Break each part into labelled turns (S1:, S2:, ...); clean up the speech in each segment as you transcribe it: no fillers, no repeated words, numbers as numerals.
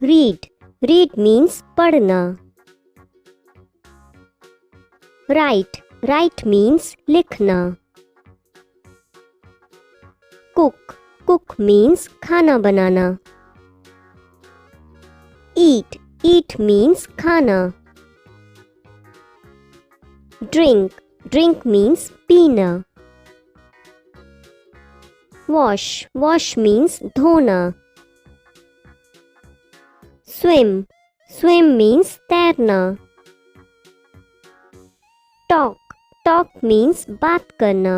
S1: Read. Read means पढ़ना. Write. Write means लिखना. Cook. Cook means खाना बनाना. Eat. Eat means खाना. Drink. Drink means पीना. Wash. Wash means धोना. Swim. Swim means तैरना. Talk. Talk means बात करना.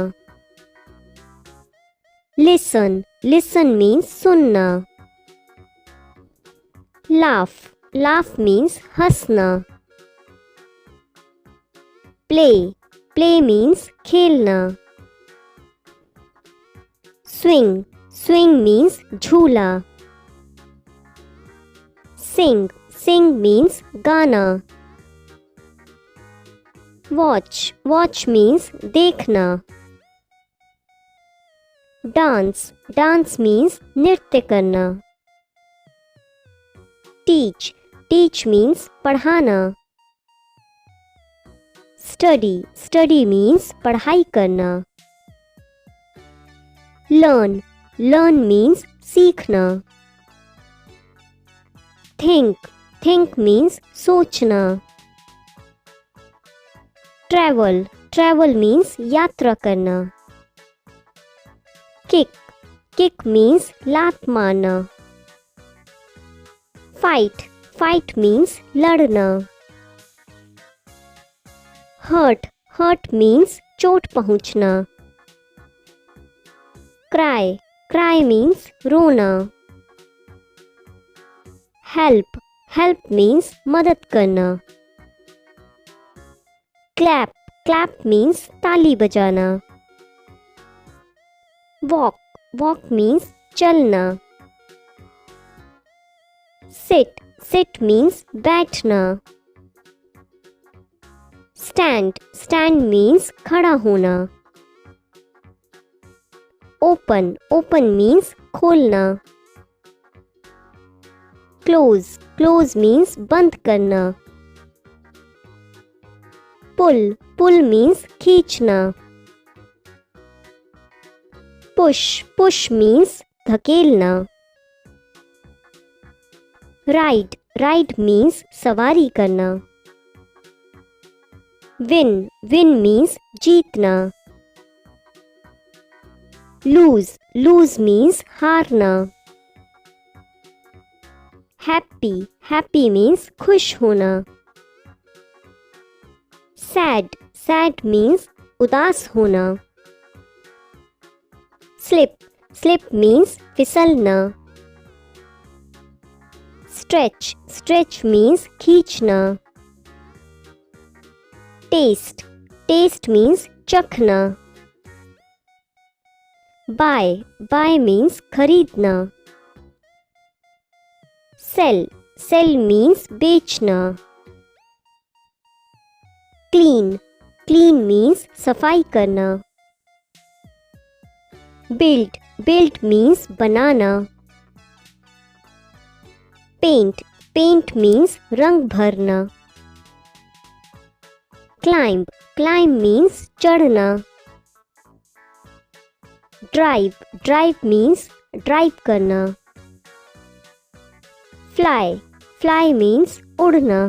S1: Listen. Listen means सुनना. Laugh. Laugh means हंसना. Play. Play means खेलना. Swing. Swing means झूला. Sing. Sing means गाना. Watch. Watch means देखना. Dance. Dance means नृत्य करना. Teach. Teach means पढ़ाना. Study. Study means पढ़ाई करना. Learn. Learn means सीखना. Think. Think means सोचना. Travel. Travel means यात्रा करना. Kick. Kick means लात मारना. Fight. Fight means लड़ना. Hurt. Hurt means चोट पहुंचना. Cry. Cry means रोना. Help. Help means मदद करना. Clap. Clap means ताली बजाना. Walk. Walk means चलना. Sit. Sit means बैठना. Stand. Stand means खड़ा होना. Open. Open means खोलना. Close. Close means बंद करना. Pull. Pull means खींचना. Push. Push means धकेलना. Ride. Ride means सवारी करना. Win. Win means जीतना. Lose. Lose means हारना. Happy. Happy means खुश होना. Sad. Sad means उदास होना. Slip. Slip means फिसलना. Stretch. Stretch means खींचना. Taste. Taste means चखना. Buy. Buy means खरीदना. Sell. Sell means बेचना. Clean. Clean means सफाई करना. Build. Build means बनाना. Paint. Paint means रंग भरना. Climb. Climb means चढ़ना. Drive. Drive means ड्राइव करना. Fly. Fly means उड़ना.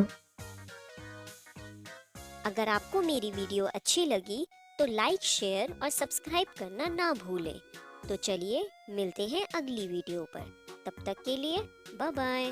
S1: अगर आपको मेरी वीडियो अच्छी लगी तो लाइक, शेयर और सब्सक्राइब करना ना भूलें। तो चलिए मिलते हैं अगली वीडियो पर। तब तक के लिए बाय बाय।